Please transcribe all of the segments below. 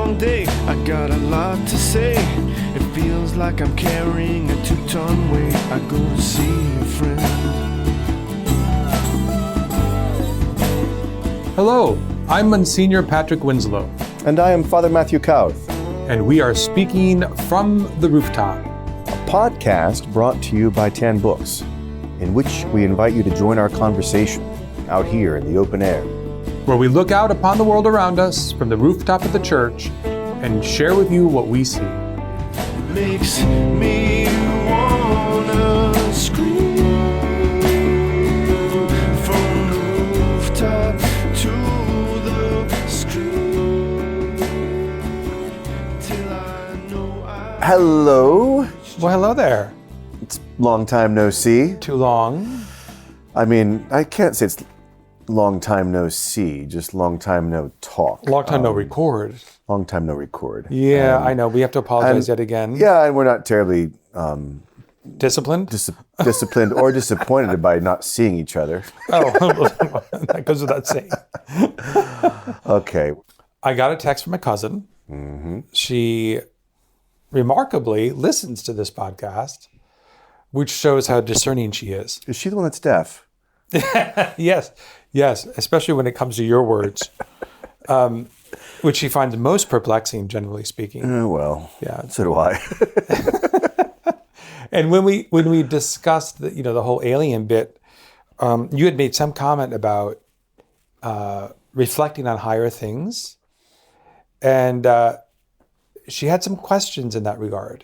long day, I got a lot to say. It feels like I'm carrying a 2-ton weight. I go to see a friend. Hello, I'm Monsignor Patrick Winslow. And I am Father Matthew Kauth. And we are speaking from the rooftop. A podcast brought to you by 10 Books, in which we invite you to join our conversation out here in the open air, where we look out upon the world around us from the rooftop of the church and share with you what we see. Makes me wanna scream from the rooftop to the screen till I know Hello. Well, hello there. It's long time no see. Too long. I mean, I can't say it's long time no see, just long time no talk. Long time no record. Long time no record. Yeah, I know. We have to apologize yet again. Yeah, and we're not terribly Disciplined? disciplined or disappointed by not seeing each other. Oh, that goes without saying. Okay. I got a text from my cousin. Mm-hmm. She remarkably listens to this podcast, which shows how discerning she is. Is she the one that's deaf? Yes, especially when it comes to your words, which she finds most perplexing, generally speaking. Well, Yeah. so do I. And when we discussed the whole alien bit, you had made some comment about reflecting on higher things, and she had some questions in that regard.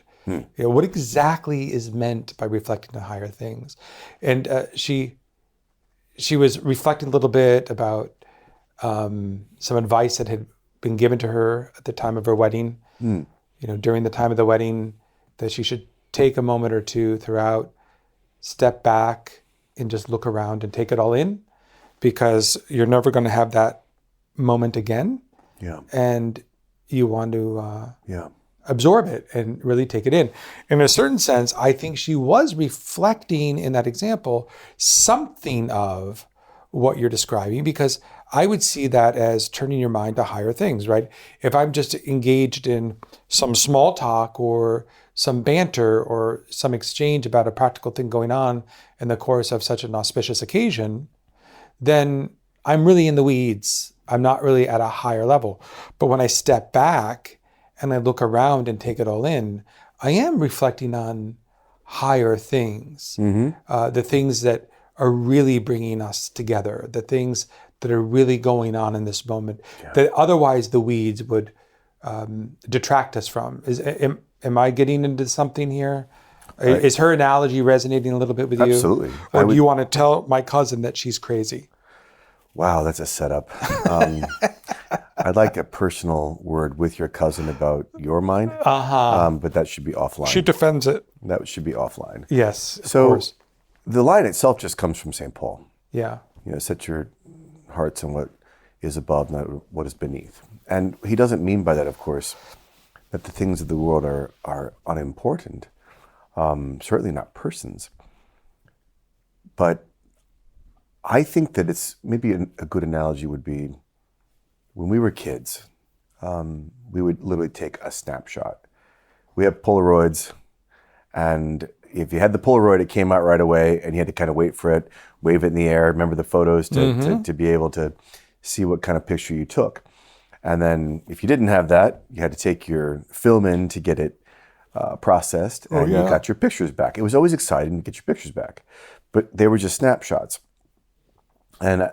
What exactly is meant by reflecting on higher things? And she was reflecting a little bit about some advice that had been given to her at the time of her wedding. During the time of the wedding, that she should take a moment or two throughout, step back and just look around and take it all in, because you're never going to have that moment again. Yeah. And you want to Yeah. absorb it and really take it in. In a certain sense, I think she was reflecting in that example something of what you're describing, because I would see that as turning your mind to higher things, right? If I'm just engaged in some small talk or some banter or some exchange about a practical thing going on in the course of such an auspicious occasion, then I'm really in the weeds. I'm not really at a higher level. But when I step back and I look around and take it all in, I am reflecting on higher things, the things that are really bringing us together, the things that are really going on in this moment, that otherwise the weeds would detract us from. Am I getting into something here? Is her analogy resonating a little bit with you? Absolutely. Or do you want to tell my cousin that she's crazy? Wow, that's a setup. I'd like a personal word with your cousin about your mind, but that should be offline. She defends it. That should be offline. Yes, of So course. the line itself just comes from St. Paul. Yeah. Set your hearts on what is above, not what is beneath. And he doesn't mean by that, of course, that the things of the world are unimportant. Certainly not persons. But I think that it's maybe a good analogy would be when we were kids, we would literally take a snapshot. We have Polaroids, and if you had the Polaroid, it came out right away, and you had to kind of wait for it, wave it in the air, remember the photos to be able to see what kind of picture you took. And then if you didn't have that, you had to take your film in to get it processed, and you got your pictures back. It was always exciting to get your pictures back, but they were just snapshots. And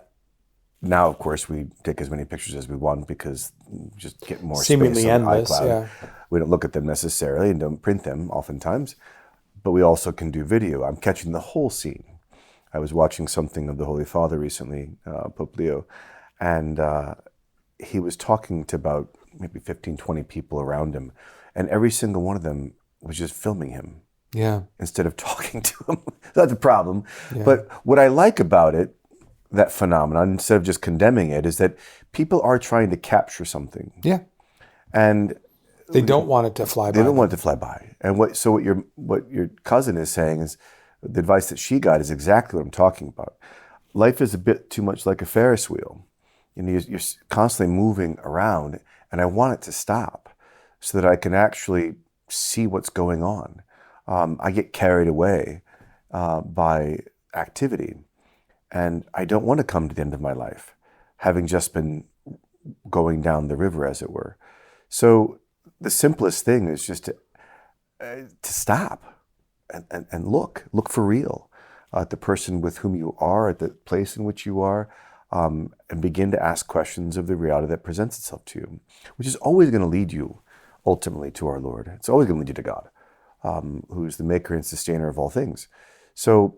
now, of course, we take as many pictures as we want because we just get more Seemingly space on endless, iCloud. yeah. We don't look at them necessarily and don't print them oftentimes, but we also can do video. I'm catching the whole scene. I was watching something of the Holy Father recently, Pope Leo, and he was talking to about maybe 15, 20 people around him, and every single one of them was just filming him instead of talking to him. That's a problem. Yeah. But what I like about it, that phenomenon, instead of just condemning it, is that people are trying to capture something. Yeah. And they don't want it to fly by. They don't want it to fly by. And what your cousin is saying is, the advice that she got is exactly what I'm talking about. Life is a bit too much like a Ferris wheel. You're constantly moving around, and I want it to stop. so that I can actually see what's going on. I get carried away by activity, and I don't want to come to the end of my life having just been going down the river, as it were. So the simplest thing is just to stop and look for real at the person with whom you are, at the place in which you are, and begin to ask questions of the reality that presents itself to you, which is always going to lead you ultimately to our Lord. It's always going to lead you to God, who's the maker and sustainer of all things. So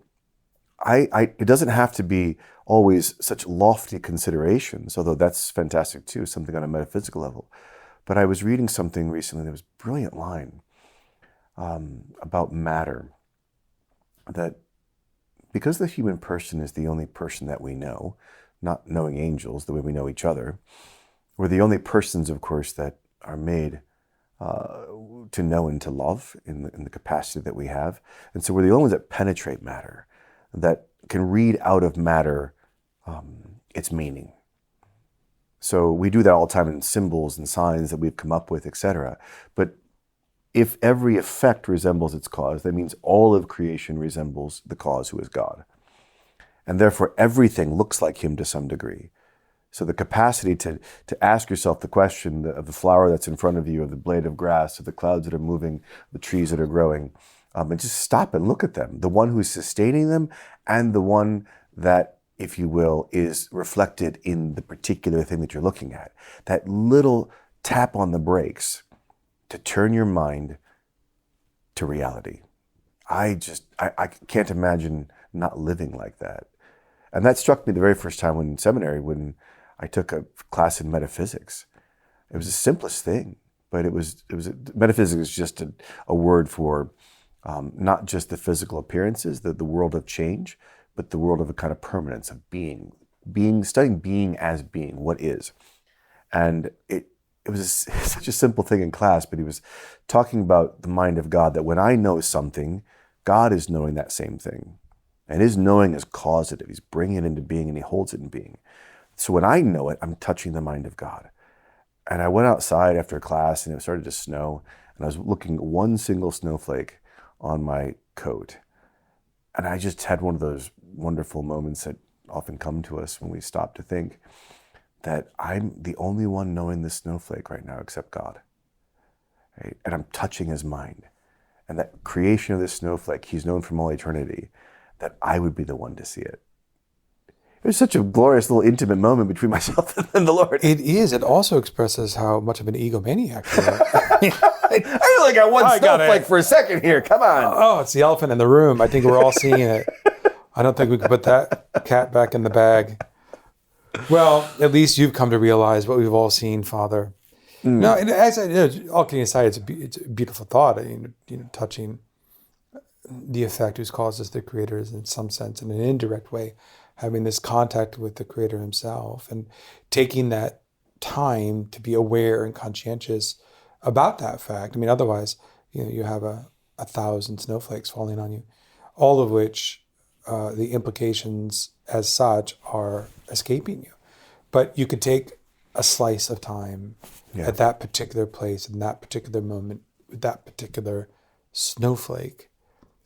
it doesn't have to be always such lofty considerations, although that's fantastic too, something on a metaphysical level. But I was reading something recently, there was a brilliant line about matter, that because the human person is the only person that we know, not knowing angels the way we know each other, we're the only persons, of course, that are made to know and to love in the capacity that we have. And so we're the only ones that penetrate matter, that can read out of matter its meaning. So we do that all the time in symbols and signs that we've come up with, etc. But if every effect resembles its cause, that means all of creation resembles the cause, who is God. And therefore everything looks like him to some degree. So the capacity to ask yourself the question of the flower that's in front of you, of the blade of grass, of the clouds that are moving, the trees that are growing, and just stop and look at them. The one who's sustaining them and the one that, if you will, is reflected in the particular thing that you're looking at. That little tap on the brakes to turn your mind to reality. I can't imagine not living like that. And that struck me the very first time in seminary when I took a class in metaphysics. It was the simplest thing, but metaphysics is just a word for not just the physical appearances, the world of change, but the world of a kind of permanence of being, studying being as being, what is. And it was such a simple thing in class, but he was talking about the mind of God, that when I know something, God is knowing that same thing. And his knowing is causative. He's bringing it into being and he holds it in being. So when I know it, I'm touching the mind of God. And I went outside after class and it started to snow, and I was looking at one single snowflake on my coat. And I just had one of those wonderful moments that often come to us when we stop to think that I'm the only one knowing this snowflake right now except God. Right? And I'm touching his mind. And that creation of this snowflake, he's known from all eternity, that I would be the one to see it. It was such a glorious little intimate moment between myself and the Lord. It is. It also expresses how much of an egomaniac you are. I only got one snowflake for a second here. Come on. Oh, it's the elephant in the room. I think we're all seeing it. I don't think we can put that cat back in the bag. Well, at least you've come to realize what we've all seen, Father. No, and as all kidding aside, it's a beautiful thought. Touching the effect whose causes the Creator is, in some sense, in an indirect way, having this contact with the Creator himself, and taking that time to be aware and conscientious about that fact. I mean, otherwise, you have a 1,000 snowflakes falling on you, all of which the implications as such are escaping you. But you could take a slice of time at that particular place, in that particular moment, with that particular snowflake,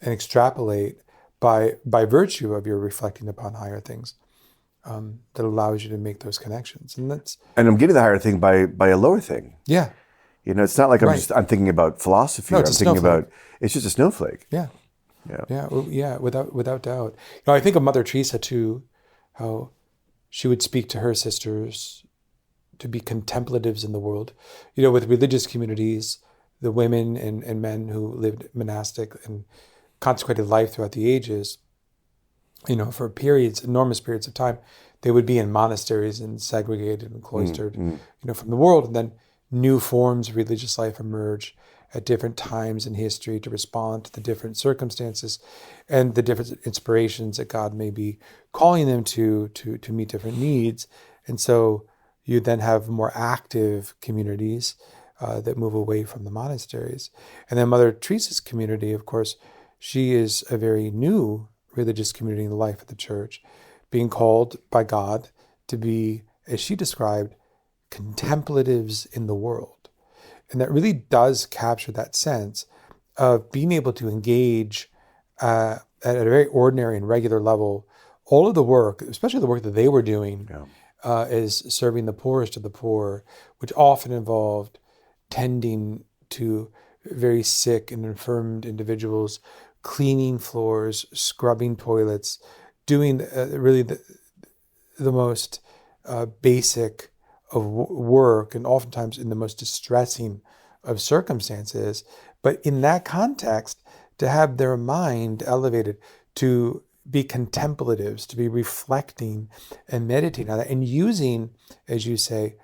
and extrapolate by virtue of your reflecting upon higher things, that allows you to make those connections. And I'm getting the higher thing by a lower thing. Yeah. It's not like I'm thinking about philosophy. No, I'm thinking about, it's just a snowflake. Yeah. Without doubt. I think of Mother Teresa too, how she would speak to her sisters to be contemplatives in the world. With religious communities, the women and men who lived monastic and consecrated life throughout the ages, for enormous periods of time, they would be in monasteries and segregated and cloistered, from the world. And then new forms of religious life emerge at different times in history to respond to the different circumstances and the different inspirations that God may be calling them to meet different needs. And so you then have more active communities that move away from the monasteries. And then Mother Teresa's community, of course, she is a very new religious community in the life of the church, being called by God to be, as she described, contemplatives in the world. And that really does capture that sense of being able to engage at a very ordinary and regular level. All of the work, especially the work that they were doing, is serving the poorest of the poor, which often involved tending to very sick and infirmed individuals, cleaning floors, scrubbing toilets, doing really the most basic of work, and oftentimes in the most distressing of circumstances. But in that context, to have their mind elevated, to be contemplatives, to be reflecting and meditating on that, and using, as you say,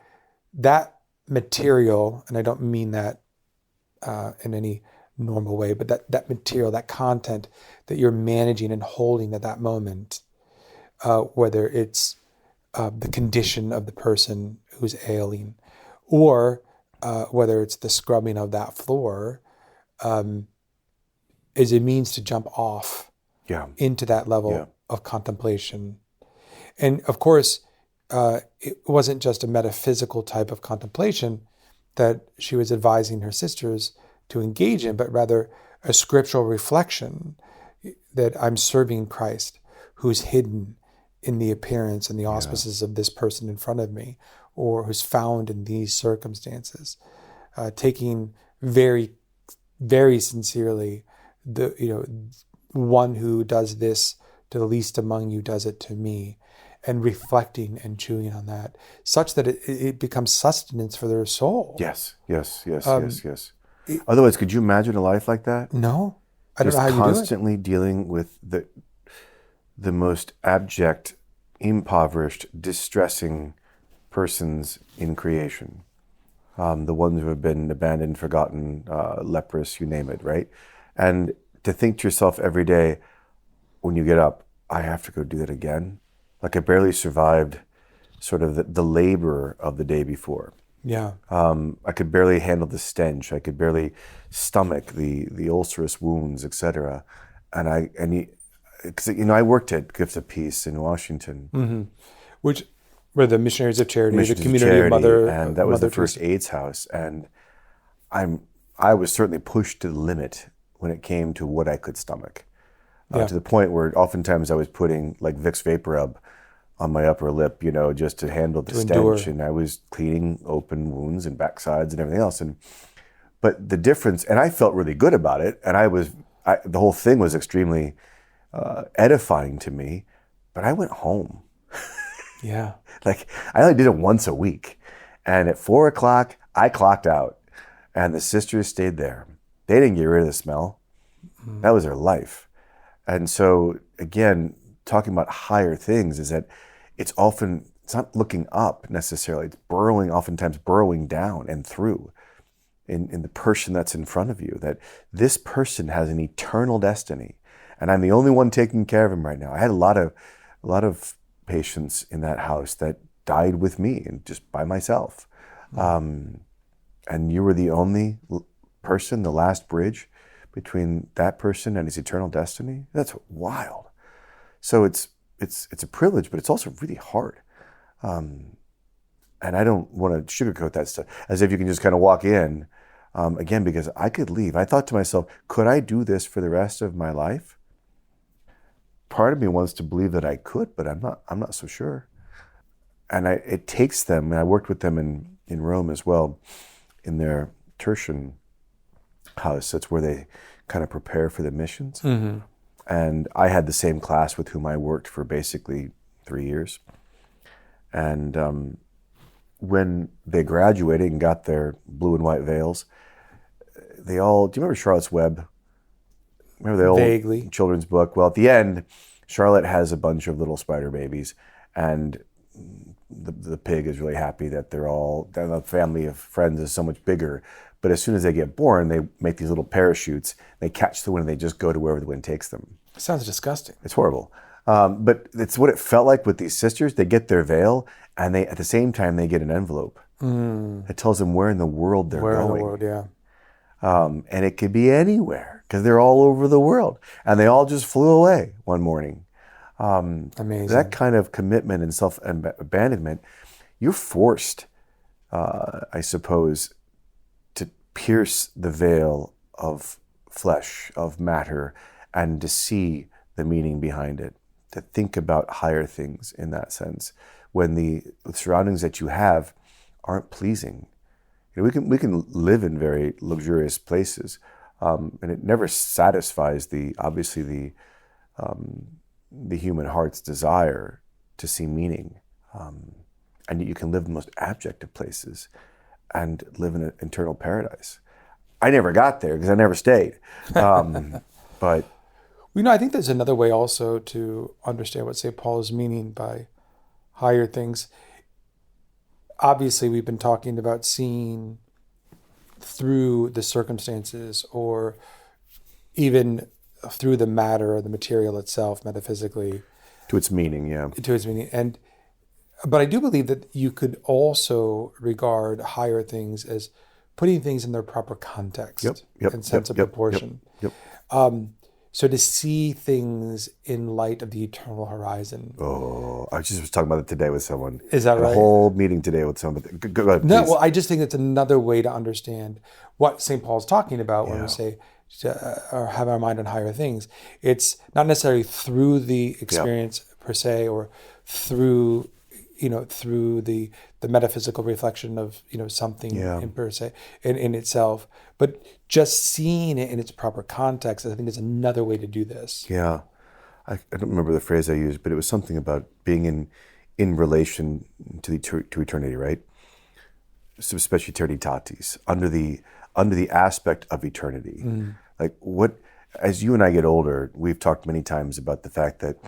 that material, and I don't mean that in any normal way, but that material, that content that you're managing and holding at that moment, whether it's the condition of the person who's ailing, or whether it's the scrubbing of that floor, is a means to jump off into that level of contemplation. And of course, it wasn't just a metaphysical type of contemplation that she was advising her sisters to engage in, but rather a scriptural reflection that I'm serving Christ, who's hidden in the appearance and the auspices of this person in front of me, or who's found in these circumstances, taking very, very sincerely one who does this to the least among you does it to me, and reflecting and chewing on that, such that it becomes sustenance for their soul. Yes. Otherwise, could you imagine a life like that? No, I don't know how you do it. Constantly dealing with the most abject, impoverished, distressing persons in creation. The ones who have been abandoned, forgotten, leprous, you name it, right? And to think to yourself every day when you get up, I have to go do that again. Like I barely survived sort of the labor of the day before. Yeah. I could barely handle the stench. I could barely stomach the ulcerous wounds, etc. And I worked at Gift of Peace in Washington, which were the Missionaries of Charity, Missions the community of Mother, and that was Mother the first Teresa. AIDS house. And I was certainly pushed to the limit when it came to what I could stomach, to the point where oftentimes I was putting like Vicks VapoRub on my upper lip, just to handle the stench. Endure. And I was cleaning open wounds and backsides and everything else. But the difference, and I felt really good about it, and the whole thing was extremely edifying to me, but I went home. Yeah. Like I only did it once a week. And at 4:00, I clocked out, and the sisters stayed there. They didn't get rid of the smell. That was their life. And so again, talking about higher things is that it's not looking up necessarily. It's oftentimes burrowing down and through in the person that's in front of you, that this person has an eternal destiny. And I'm the only one taking care of him right now. I had a lot of patients in that house that died with me and just by myself. And you were the only person, the last bridge between that person and his eternal destiny. That's wild. So it's a privilege, but it's also really hard. And I don't want to sugarcoat that stuff as if you can just kind of walk in, again, because I could leave. I thought to myself, could I do this for the rest of my life? Part of me wants to believe that I could, but I'm not so sure. And it takes them, and I worked with them in Rome as well, in their Tertian house. That's where they kind of prepare for the missions. Mm-hmm. And I had the same class with whom I worked for basically 3 years. And when they graduated and got their blue and white veils, do you remember Charlotte's Web? Remember the old Vaguely. Children's book? Well, at the end, Charlotte has a bunch of little spider babies, and the pig is really happy that the family of friends is so much bigger. But as soon as they get born, they make these little parachutes. They catch the wind, and they just go to wherever the wind takes them. Sounds disgusting. It's horrible. But it's what it felt like with these sisters. They get their veil, and at the same time, they get an envelope. It tells them where in the world they're going. Where in the world, yeah. And it could be anywhere, because they're all over the world. And they all just flew away one morning. Amazing. That kind of commitment and self-abandonment, you're forced, I suppose, pierce the veil of flesh, of matter, and to see the meaning behind it, to think about higher things in that sense, when the surroundings that you have aren't pleasing. You know, we can live in very luxurious places, and it never satisfies the human heart's desire to see meaning. And yet you can live in the most abject of places and live in an eternal paradise. I never got there because I never stayed. But I think there's another way also to understand what St. Paul is meaning by higher things. Obviously, we've been talking about seeing through the circumstances, or even through the matter or the material itself, metaphysically. to its meaning, yeah. To its meaning. But I do believe that you could also regard higher things as putting things in their proper context and sense of proportion. So to see things in light of the eternal horizon. Oh, I just was talking about it today with someone. Is that right? A whole meeting today with someone. Go ahead, No, please. well, I just think it's another way to understand what St. Paul's talking about when we say, or have our mind on higher things. It's not necessarily through the experience per se, or through the metaphysical reflection of something in per se in itself, but just seeing it in its proper context. I think is another way to do this. Yeah, I don't remember the phrase I used, but it was something about being in relation to eternity, right? So especially eternitatis, under the aspect of eternity. Like what, as you and I get older, we've talked many times about the fact that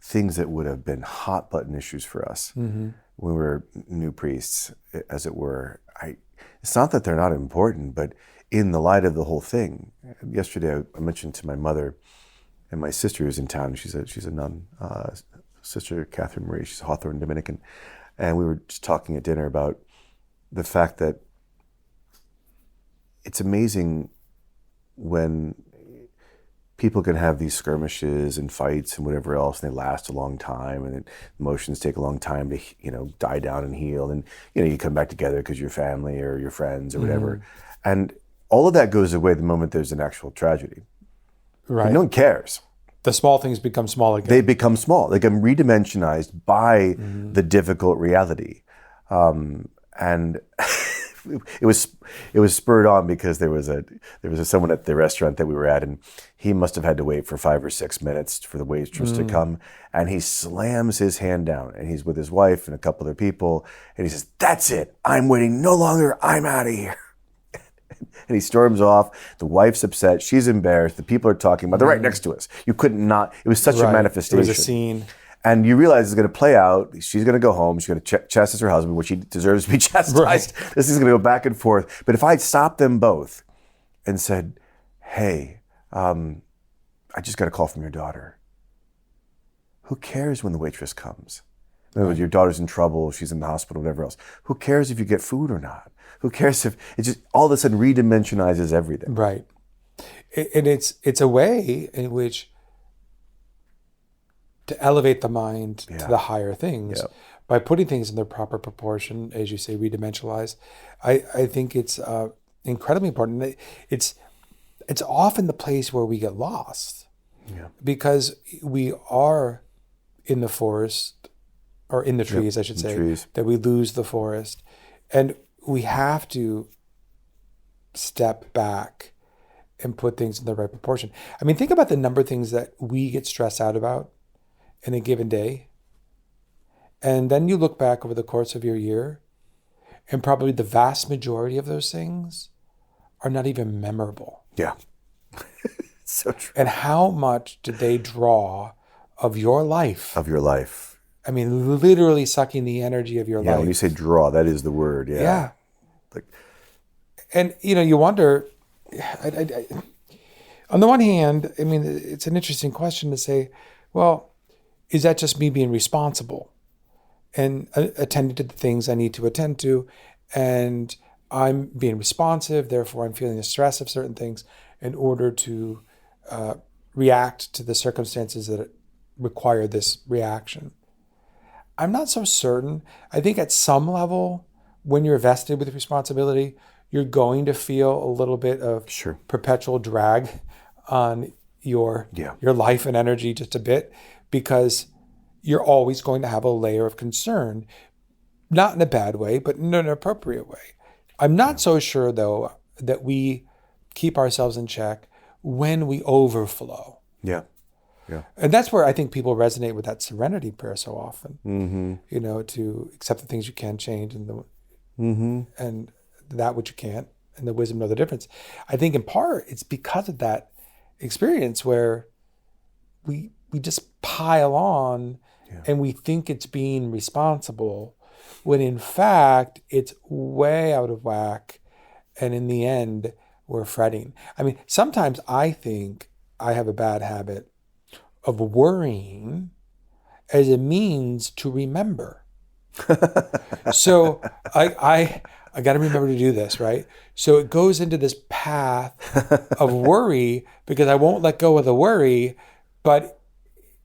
things that would have been hot button issues for us when we were new priests, as it were. It's not that they're not important, but in the light of the whole thing. Yesterday, I mentioned to my mother and my sister who's in town. She's a nun, Sister Catherine Marie. She's a Hawthorne Dominican, and we were just talking at dinner about the fact that it's amazing when people can have these skirmishes and fights and whatever else, and they last a long time, and emotions take a long time to die down and heal, and you come back together because you're family or your friends or whatever, and all of that goes away the moment there's an actual tragedy. Right. No one cares. The small things become small again. They become small. They become redimensionized by the difficult reality, and. It was spurred on because there was someone at the restaurant that we were at, and he must have had to wait for 5 or 6 minutes for the waitress to come, and he slams his hand down, and he's with his wife and a couple other people, and he says, "That's it, I'm waiting no longer, I'm out of here." And he storms off. The wife's upset, she's embarrassed, the people are talking about, they're right next to us. You couldn't not, it was such a manifestation. It was a scene. And you realize it's going to play out. She's going to go home. She's going to chastise her husband, which he deserves to be chastised. Right. This is going to go back and forth. But if I'd stopped them both and said, "Hey, I just got a call from your daughter. Who cares when the waitress comes? In other words, your daughter's in trouble, she's in the hospital, whatever else. Who cares if you get food or not? Who cares if it just all of a sudden redimensionizes everything?" Right. And it's a way in which to elevate the mind to the higher things by putting things in their proper proportion, as you say, redimensionalized. I think it's incredibly important. It's often the place where we get lost because we are in the forest, or in the trees, I should say, that we lose the forest. And we have to step back and put things in the right proportion. I mean, think about the number of things that we get stressed out about in a given day. And then you look back over the course of your year, and probably the vast majority of those things are not even memorable. Yeah. So true. And how much did they draw of your life? Of your life. I mean, literally sucking the energy of your life. Yeah, when you say draw, that is the word. Yeah. Like, and, you wonder, on the one hand, I mean, it's an interesting question to say, well, is that just me being responsible and attending to the things I need to attend to, and I'm being responsive, therefore I'm feeling the stress of certain things in order to react to the circumstances that require this reaction? I'm not so certain. I think at some level, when you're vested with responsibility, you're going to feel a little bit of Sure. perpetual drag on your life and energy just a bit, because you're always going to have a layer of concern, not in a bad way, but in an appropriate way. I'm not so sure, though, that we keep ourselves in check when we overflow. Yeah. Yeah. And that's where I think people resonate with that serenity prayer so often, you know, to accept the things you can change and that which you can't, and the wisdom know the difference. I think in part it's because of that experience where we just pile on and we think it's being responsible, when in fact it's way out of whack. And in the end, we're fretting. I mean, sometimes I think I have a bad habit of worrying as a means to remember. So I got to remember to do this, right? So it goes into this path of worry because I won't let go of the worry. But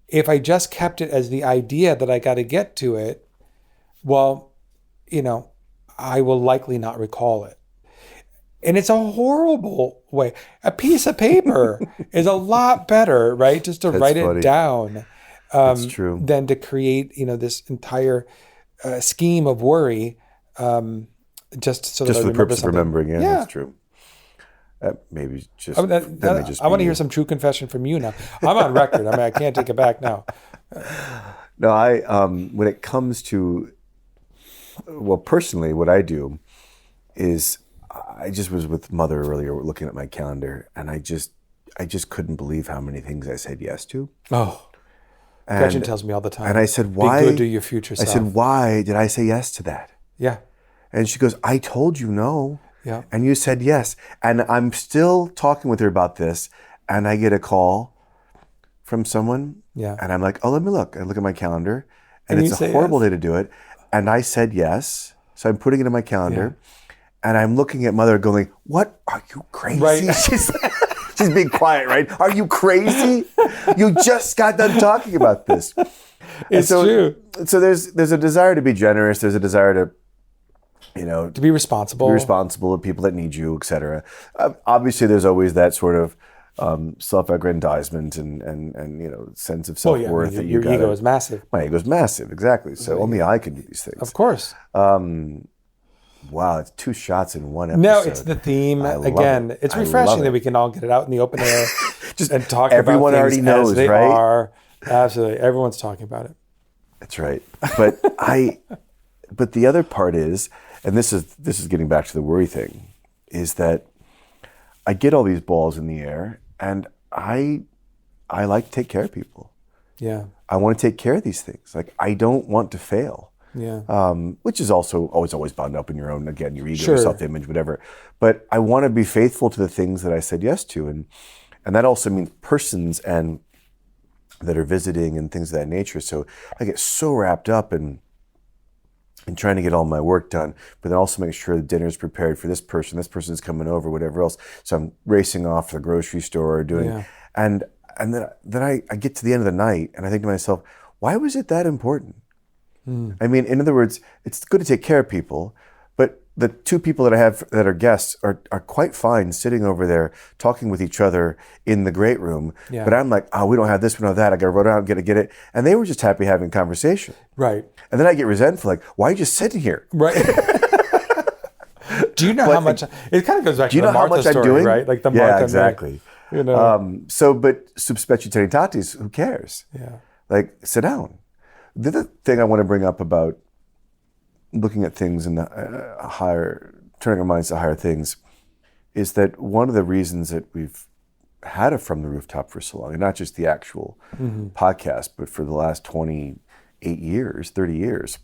if I just kept it as the idea that I got to get to it, well, you know, I will likely not recall it. And it's a horrible way. A piece of paper is a lot better, right? Just to write it down. That's true. Than to create, you know, this entire scheme of worry, just so that I for the remember purpose something. of remembering. Yeah, that's true. Maybe just. I want to hear some true confession from you now. I'm on record. I mean, I can't take it back now. No, when it comes to, well, personally, what I do is, I just was with Mother earlier looking at my calendar, and I just couldn't believe how many things I said yes to. Oh, Gretchen tells me all the time. And I said, why? Be good to your future self. I said, why did I say yes to that? Yeah. And she goes, I told you no. Yeah. And you said yes. And I'm still talking with her about this, and I get a call from someone. Yeah. And I'm like, oh, let me look. I look at my calendar, and it's a horrible day to do it. And I said yes. So I'm putting it in my calendar. Yeah. And I'm looking at Mother going, what? Are you crazy? Right. She's being quiet, right? Are you crazy? You just got done talking about this. It's true. So there's a desire to be generous. There's a desire to, you know, to be responsible. Be responsible of people that need you, et cetera. Obviously, there's always that sort of self-aggrandizement and you know, sense of self-worth. Well, your ego is massive. My ego is massive, exactly. So only I can do these things. Of course. Wow, it's 2 shots in one episode. No, it's the theme. Again, it's refreshing that we can all get it out in the open air just and talk everyone about already knows, as they right? are. Absolutely. Everyone's talking about it. That's right. But but the other part is, and this is getting back to the worry thing, is that I get all these balls in the air, and I like to take care of people. Yeah. I want to take care of these things. Like, I don't want to fail. Yeah. Which is also always bound up in your own, again, your ego, your self-image, whatever. But I want to be faithful to the things that I said yes to. And that also means persons and that are visiting and things of that nature. So I get so wrapped up in trying to get all my work done, but then also make sure the dinner's prepared for this person's coming over, whatever else. So I'm racing off to the grocery store doing, and then I get to the end of the night and I think to myself, why was it that important? I mean, in other words, it's good to take care of people, but the 2 people that I have that are guests are quite fine sitting over there talking with each other in the great room. Yeah. But I'm like, oh, we don't have this, we don't have that. I got to run out and get it. And they were just happy having a conversation. Right. And then I get resentful, like, why are you just sitting here? Right. Do you know how much? It kind of goes back to the Martha story, doing? Right? Like the Martha. Yeah, exactly. You know. But sub specie tenitatis, who cares? Yeah. Like, sit down. The other thing I want to bring up about looking at things in the turning our minds to higher things, is that one of the reasons that we've had it from the rooftop for so long, and not just the actual podcast, but for the last 28 years, 30 years,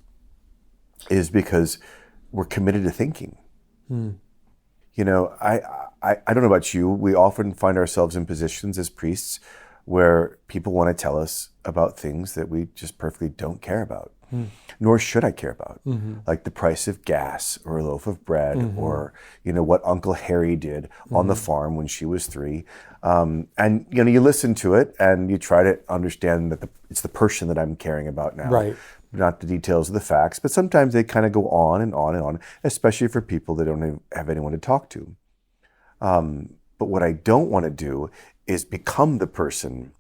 is because we're committed to thinking. You know, I don't know about you, we often find ourselves in positions as priests where people want to tell us about things that we just perfectly don't care about, nor should I care about, like the price of gas or a loaf of bread, or, you know, what Uncle Harry did on the farm when she was 3. And, you know, you listen to it and you try to understand that it's the person that I'm caring about now. Right. not the details of the facts, but sometimes they kind of go on and on and on, especially for people that don't have anyone to talk to. But what I don't want to do is become the person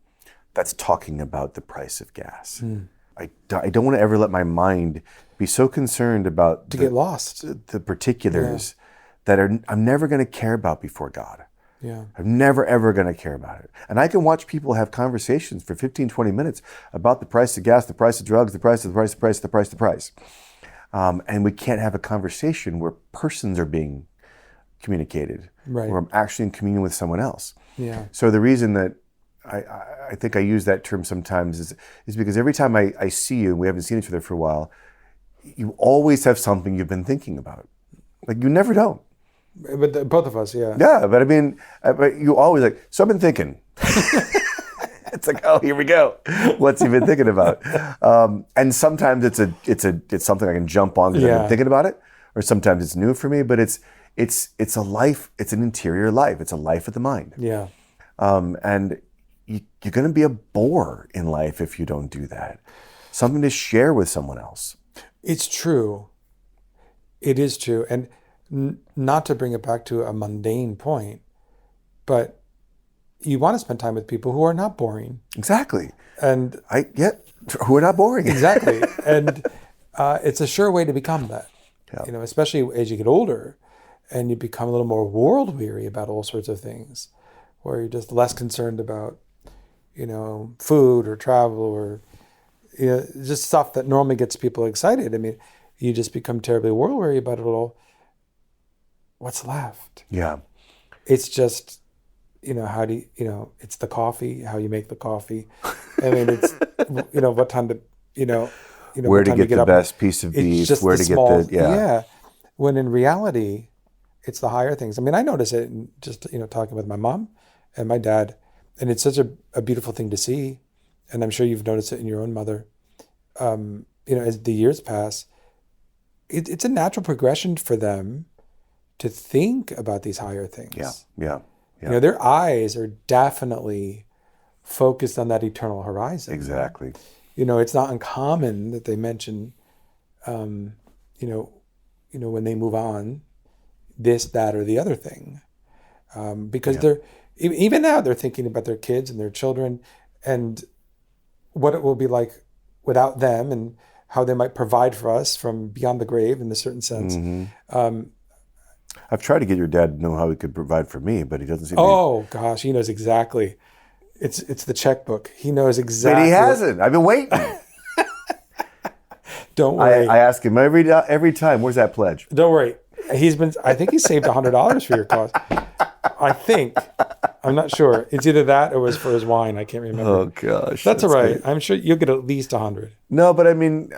that's talking about the price of gas. I don't want to ever let my mind be so concerned about get lost. The particulars that I'm never going to care about before God. Yeah. I'm never, ever going to care about it. And I can watch people have conversations for 15, 20 minutes about the price of gas, the price of drugs, the price of the price, the price, the price, the price. And we can't have a conversation where persons are being communicated, right, where I'm actually in communion with someone else. Yeah. So the reason that I think I use that term sometimes is because every time I see you, and we haven't seen each other for a while, you always have something you've been thinking about. Like you never don't. But both of us, yeah. Yeah, but I mean, but you always like, so I've been thinking. It's like, oh, here we go. What's he been thinking about? And sometimes it's something I can jump on because I've been thinking about it, or sometimes it's new for me. But it's a life. It's an interior life. It's a life of the mind. Yeah. And you're going to be a bore in life if you don't do that. Something to share with someone else. It's true. It is true, and not to bring it back to a mundane point, but you want to spend time with people who are not boring. Exactly. And who are not boring. Exactly. And it's a sure way to become that. Yeah. Especially as you get older and you become a little more world weary about all sorts of things, where you're just less concerned about, food or travel or just stuff that normally gets people excited. I mean, you just become terribly world weary about it all. What's left? Yeah. It's just, how do you, it's the coffee, how you make the coffee. I mean, it's, what time to, where to get the best piece of beef, where to get the, yeah. When in reality, it's the higher things. I mean, I notice it in just, talking with my mom and my dad, and it's such a beautiful thing to see. And I'm sure you've noticed it in your own mother. As the years pass, it's a natural progression for them to think about these higher things. Yeah. Their eyes are definitely focused on that eternal horizon. Exactly. It's not uncommon that they mention, when they move on, this, that, or the other thing, because they're even now they're thinking about their kids and their children and what it will be like without them and how they might provide for us from beyond the grave in a certain sense. Mm-hmm. I've tried to get your dad to know how he could provide for me, but he doesn't seem gosh, he knows exactly. It's the checkbook. He knows exactly. But he hasn't. I've been waiting. Don't worry. I ask him every time, where's that pledge? Don't worry. I think he saved $100 for your cause. I think. I'm not sure. It's either that or it was for his wine. I can't remember. Oh, gosh. That's all right. Great. I'm sure you'll get at least 100. No, but I mean,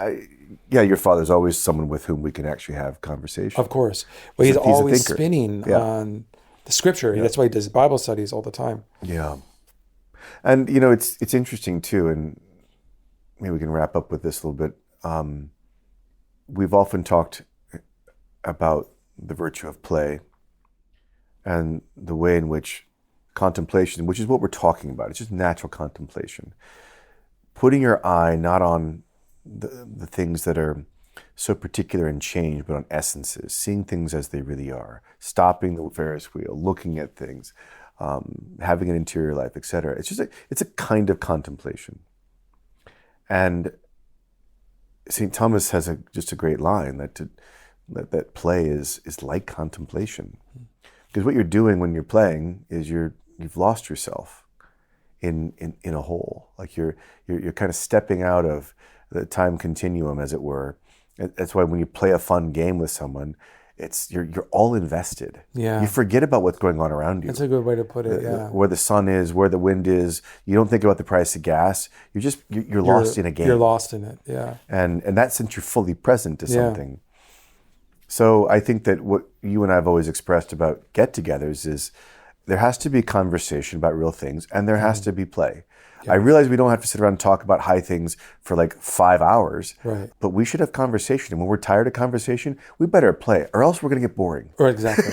your father's always someone with whom we can actually have conversation. Of course. Well, he's always spinning on the scripture. Yeah. That's why he does Bible studies all the time. Yeah. And, it's interesting, too, and maybe we can wrap up with this a little bit. We've often talked about the virtue of play and the way in which contemplation, which is what we're talking about, it's just natural contemplation. Putting your eye not on the things that are so particular and change, but on essences, seeing things as they really are, stopping the Ferris wheel, looking at things, having an interior life, etc. It's a kind of contemplation. And St. Thomas has just a great line that play is like contemplation. Because what you're doing when you're playing is you've lost yourself in a whole. Like you're kind of stepping out of the time continuum, as it were. That's why when you play a fun game with someone, you're all invested. Yeah. You forget about what's going on around you. That's a good way to put it. Where the sun is, where the wind is. You don't think about the price of gas. You're lost in a game. You're lost in it. Yeah. And that sense you're fully present to something. So I think that what you and I have always expressed about get-togethers is there has to be conversation about real things, and there has to be play. Yeah. I realize we don't have to sit around and talk about high things for like 5 hours, right? But we should have conversation. And when we're tired of conversation, we better play, or else we're going to get boring. Right, exactly.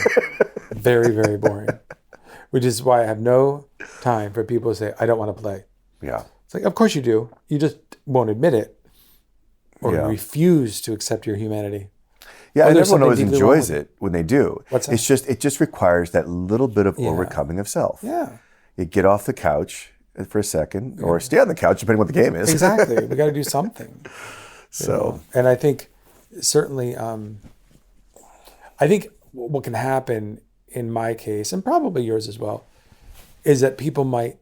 Very, very boring. Which is why I have no time for people to say, I don't want to play. Yeah. It's like, of course you do. You just won't admit it. or Yeah. who refuse to accept your humanity. Yeah, Or and there's everyone something always deeply wrong enjoys with it when they do. What's that? It just requires that little bit of Yeah. overcoming of self. Yeah, You get off the couch for a second, or stay on the couch depending what the game is. exactly. We got to do something. So And I think certainly, I think what can happen in my case, and probably yours as well, is that people might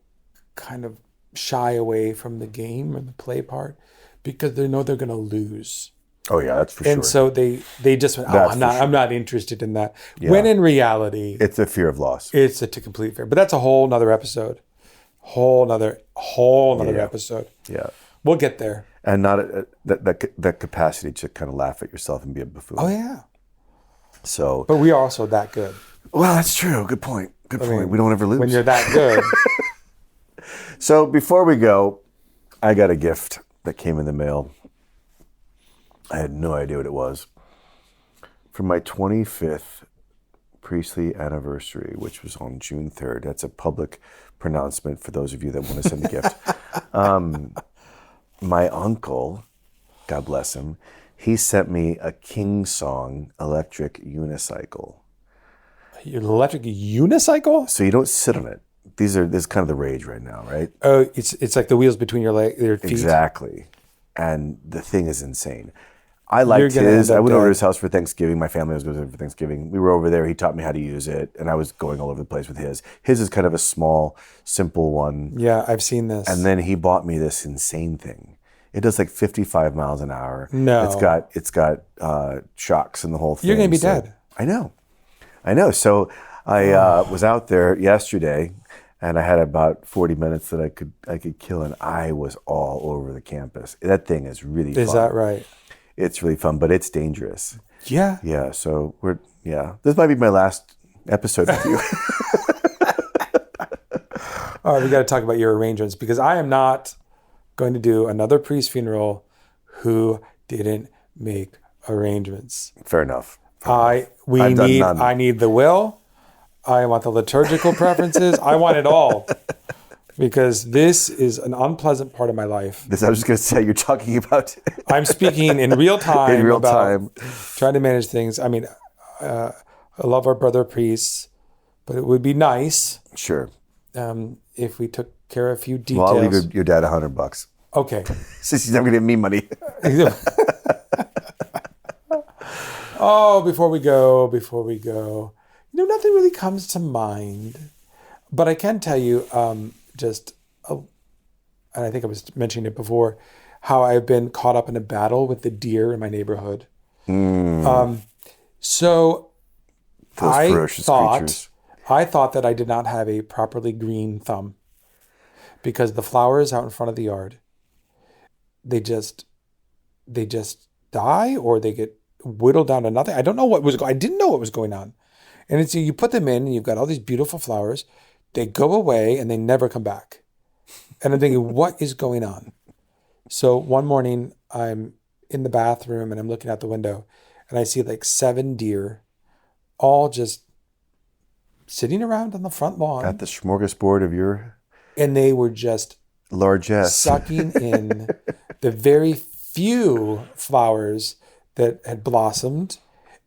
kind of shy away from the game or the play part because they know they're going to lose. oh yeah, that's for And sure. so they just went, That's for I'm not interested in that. Yeah. When in reality, It's a fear of loss. it's a complete fear. But that's a whole nother episode. Whole nother Yeah. episode. Yeah, We'll get there. and not that capacity to kind of laugh at yourself and be a buffoon. Oh yeah. So, But we are also that good. well, that's true. Good point. Good point. We don't ever lose. When you're that good. So before we go, I got a gift that came in the mail. I had no idea what it was. For my 25th priestly anniversary, which was on June 3rd. That's a public pronouncement for those of you that want to send a gift. My uncle, God bless him, he sent me a King Song electric unicycle. An electric unicycle? So you don't sit on it. This is kind of the rage right now, right? Oh, it's like the wheels between your feet. Exactly. And the thing is insane. I You're liked gonna his. end I up went over to dead. his house for Thanksgiving. My family was going for Thanksgiving. We were over there. He taught me how to use it. And I was going all over the place with his. His is kind of a small, simple one. Yeah, I've seen this. And then he bought me this insane thing. It does like 55 miles an hour. No. It's got shocks and the whole thing. You're gonna be dead. I know. So I was out there yesterday, and I had about 40 minutes that I could kill, and I was all over the campus. That thing is really fun. Is that right? It's really fun, but it's dangerous. Yeah. Yeah. So this might be my last episode with you. All right, we got to talk about your arrangements because I am not going to do another priest funeral who didn't make arrangements. Fair enough. I I've done none. need the will. I want the liturgical preferences. I want it all because this is an unpleasant part of my life. I was just going to say, you're talking about I'm speaking in real time. In real about time. trying to manage things. I mean, I love our brother priests, but it would be nice Sure. if we took care of a few Well, I'll details. leave your dad $100. Okay. Since he's never going to give me money. Oh, before we go, nothing really comes to mind. But I can tell you, and I think I was mentioning it before, how I've been caught up in a battle with the deer in my neighborhood. So Those ferocious creatures. I thought that I did not have a properly green thumb because the flowers out in front of the yard, they just die or they get whittled down to nothing. I don't know I didn't know what was going on. And it's you put them in and you've got all these beautiful flowers. They go away and they never come back. And I'm thinking, what is going on? So one morning I'm in the bathroom and I'm looking out the window and I see like 7 deer all just sitting around on the front lawn. At the smorgasbord of your And they were just largesse. sucking in the very few flowers that had blossomed,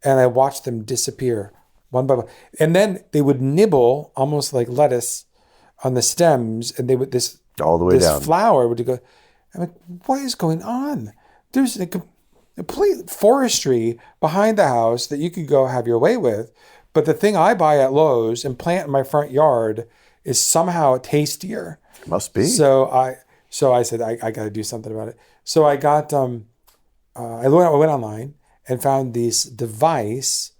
and I watched them disappear one by one. And then they would nibble almost like lettuce on the stems, and they would All the way down. This flower would go. I'm like, what is going on? There's a complete forestry behind the house that you could go have your way with, but the thing I buy at Lowe's and plant in my front yard is somehow tastier. Must be. So I said I got to do something about it. So I got I went online and found this device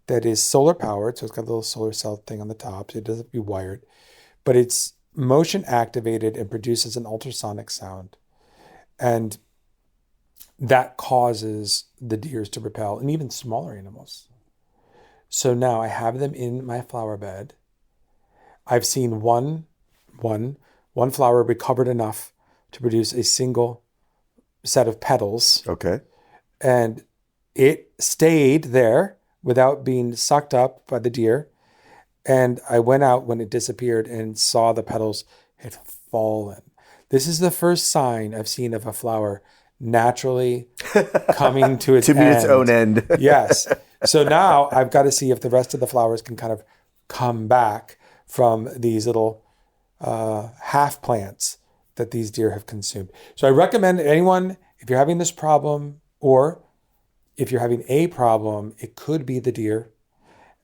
that is solar powered. So it's got a little solar cell thing on the top. So it doesn't be wired, but it's motion activated and produces an ultrasonic sound, and that causes the deers to repel and even smaller animals. So now I have them in my flower bed. I've seen one flower recovered enough to produce a single set of petals. Okay. And it stayed there without being sucked up by the deer. And I went out when it disappeared and saw the petals had fallen. This is the first sign I've seen of a flower naturally coming to its To meet its own end. Yes. So now I've got to see if the rest of the flowers can kind of come back from these little half plants that these deer have consumed. So I recommend anyone, if you're having this problem, or if you're having a problem, it could be the deer,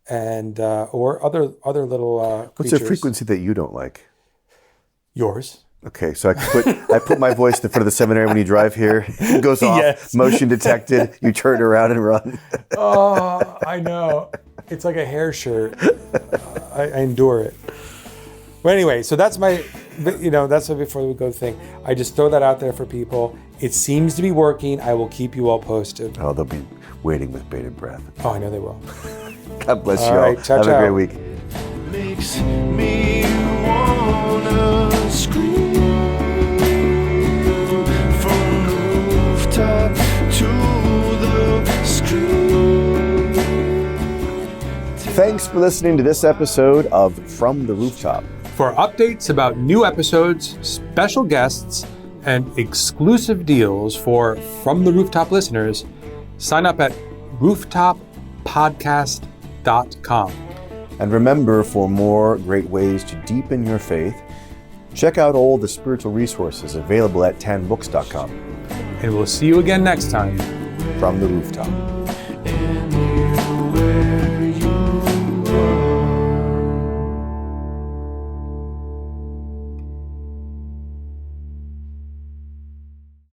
and or other little What's creatures. the frequency that you don't like? Yours. Okay, so I put my voice in front of the seminary when you drive here. It goes off, Yes. motion detected. You turn around and run. Oh, I know. It's like a hair shirt. I endure it. But anyway, so that's my, that's my before we go thing. I just throw that out there for people. It seems to be working. I will keep you all posted. Oh, they'll be waiting with bated breath. Oh, I know they will. God bless you All all. right, ciao, Have ciao. a great week. Makes me wanna scream from the rooftop to the screen. Thanks for listening to this episode of From the Rooftop. For updates about new episodes, special guests, and exclusive deals for From the Rooftop listeners, sign up at rooftop.podcast.com. And remember, for more great ways to deepen your faith, check out all the spiritual resources available at tanbooks.com. And we'll see you again next time. From the Rooftop.